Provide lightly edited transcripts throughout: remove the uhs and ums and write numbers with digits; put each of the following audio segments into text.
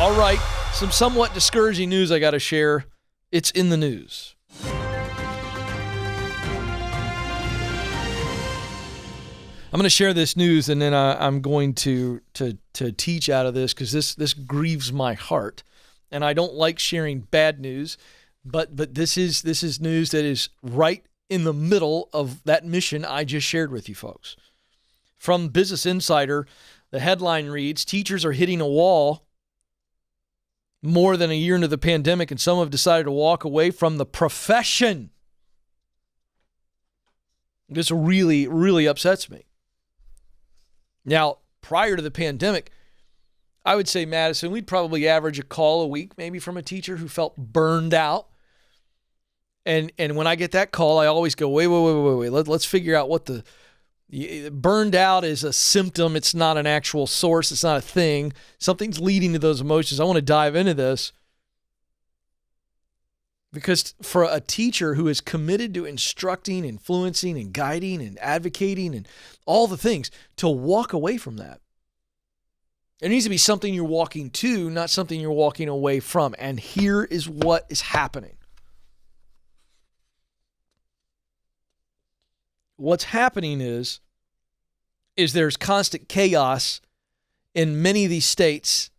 All right, some somewhat discouraging news I got to share. It's in the news. I'm going to share this news, and then I'm going to teach out of this, because this grieves my heart, and I don't like sharing bad news, but this is news that is right in the middle of that mission I just shared with you folks. From Business Insider, the headline reads, "Teachers are hitting a wall more than a year into the pandemic, and some have decided to walk away from the profession." This really, really upsets me. Now, prior to the pandemic, I would say, Madison, we'd probably average a call a week, maybe from a teacher who felt burned out. And when I get that call, I always go, wait. Let's figure out what burned out is a symptom. It's not an actual source. It's not a thing. Something's leading to those emotions. I want to dive into this, because for a teacher who is committed to instructing, influencing, and guiding, and advocating, and all the things, to walk away from that, it needs to be something you're walking to, not something you're walking away from. And here is what is happening. What's happening is there's constant chaos in many of these states,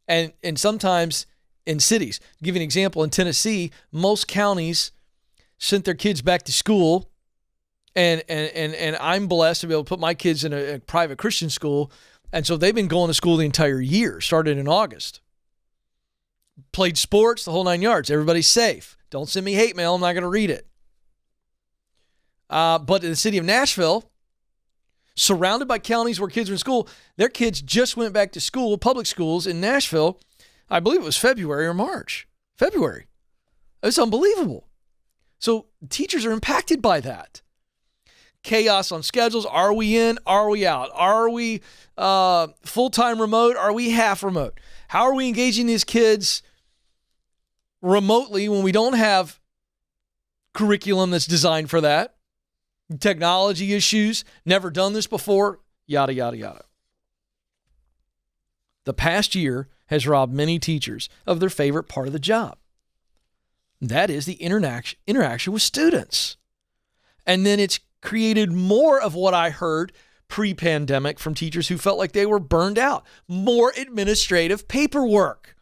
and sometimes in cities. To give you an example, in Tennessee, most counties sent their kids back to school, and I'm blessed to be able to put my kids in a private Christian school, and so they've been going to school the entire year, started in August. Played sports, the whole 9 yards. Everybody's safe. Don't send me hate mail. I'm not going to read it. But in the city of Nashville, surrounded by counties where kids are in school, their kids just went back to school, public schools in Nashville. I believe it was February or March. February. It's unbelievable. So teachers are impacted by that. Chaos on schedules. Are we in? Are we out? Are we full-time remote? Are we half remote? How are we engaging these kids remotely when we don't have curriculum that's designed for that? Technology issues. Never done this before. Yada, yada, yada. The past year has robbed many teachers of their favorite part of the job. That is the interaction with students. And then it's created more of what I heard pre-pandemic from teachers who felt like they were burned out. More administrative paperwork.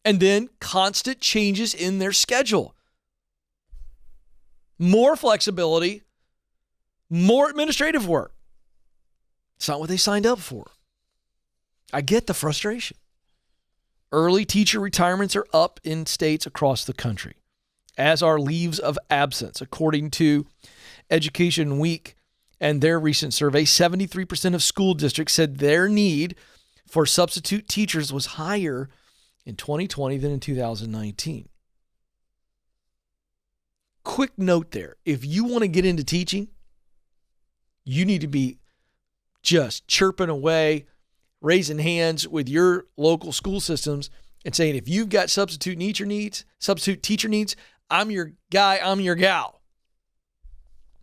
And then constant changes in their schedule. More flexibility, more administrative work. It's not what they signed up for. I get the frustration. Early teacher retirements are up in states across the country, as are leaves of absence. According to Education Week and their recent survey, 73% of school districts said their need for substitute teachers was higher in 2020 than in 2019. Quick note there. If you want to get into teaching, you need to be just chirping away, raising hands with your local school systems and saying, if you've got substitute teacher needs, I'm your guy, I'm your gal.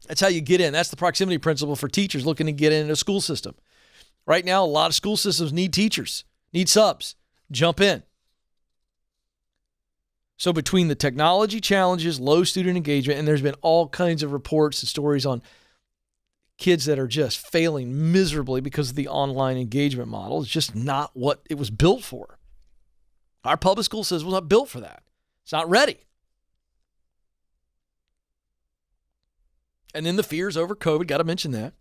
That's how you get in. That's the proximity principle for teachers looking to get into a school system. Right now, a lot of school systems need teachers, need subs. Jump in. So between the technology challenges, low student engagement, and there's been all kinds of reports and stories on kids that are just failing miserably because of the online engagement model. It's just not what it was built for. Our public school system was not built for that. It's not ready. And then the fears over COVID, got to mention that.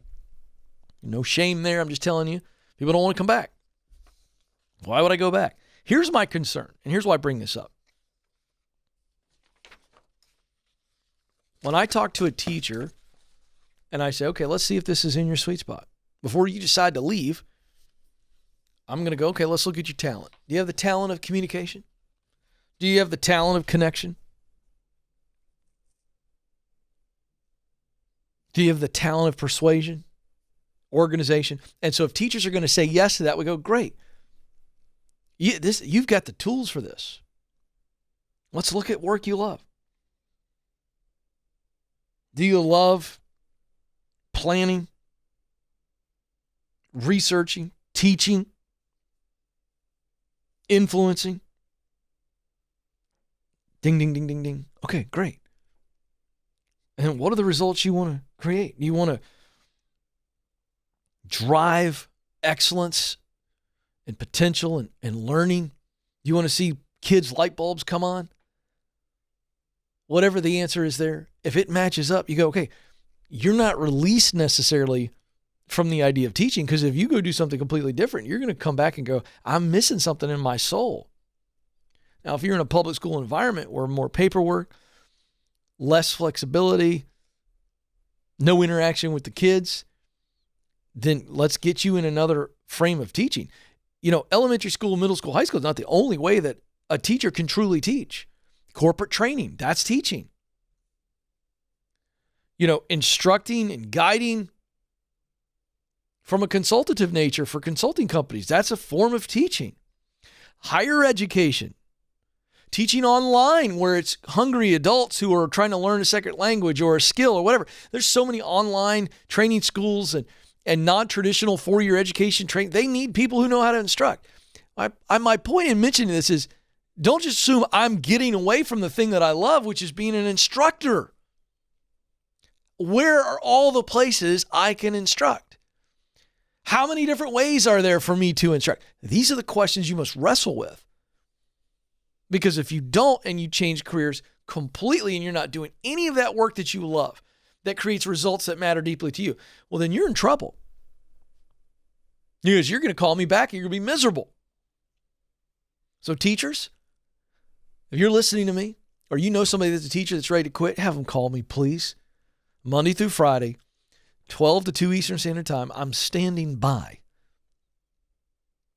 No shame there. I'm just telling you, people don't want to come back. Why would I go back? Here's my concern, and here's why I bring this up. When I talk to a teacher and I say, okay, let's see if this is in your sweet spot. Before you decide to leave, I'm going to go, okay, let's look at your talent. Do you have the talent of communication? Do you have the talent of connection? Do you have the talent of persuasion, organization? And so if teachers are going to say yes to that, we go, great. You've got the tools for this. Let's look at work you love. Do you love planning, researching, teaching, influencing. Ding, ding, ding, ding, ding. Okay, great. And what are the results you want to create? You want to drive excellence and potential and learning. You want to see kids' light bulbs come on. Whatever the answer is there, if it matches up, you go, okay, you're not released necessarily from the idea of teaching, because if you go do something completely different, you're going to come back and go, I'm missing something in my soul. Now, if you're in a public school environment where more paperwork, less flexibility, no interaction with the kids, then let's get you in another frame of teaching. You know, elementary school, middle school, high school is not the only way that a teacher can truly teach. Corporate training, that's teaching. You know, instructing and guiding from a consultative nature for consulting companies, that's a form of teaching. Higher education, teaching online where it's hungry adults who are trying to learn a second language or a skill or whatever. There's so many online training schools and non-traditional four-year education training. They need people who know how to instruct. My point in mentioning this is, don't just assume I'm getting away from the thing that I love, which is being an instructor. Where are all the places I can instruct? How many different ways are there for me to instruct? These are the questions you must wrestle with. Because if you don't, and you change careers completely and you're not doing any of that work that you love, that creates results that matter deeply to you, well, then you're in trouble. Because you're going to call me back and you're going to be miserable. So teachers, if you're listening to me, or you know somebody that's a teacher that's ready to quit, have them call me, please. Monday through Friday, 12 to 2 Eastern Standard Time, I'm standing by.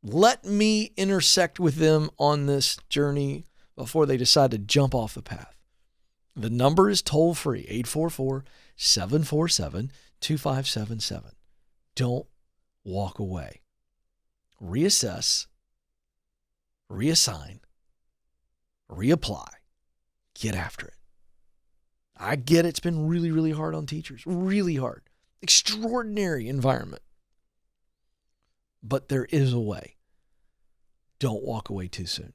Let me intersect with them on this journey before they decide to jump off the path. The number is toll free, 844-747-2577. Don't walk away. Reassess, reassign, reapply, get after it. I get it's been really, really hard on teachers, really hard. Extraordinary environment. But there is a way. Don't walk away too soon.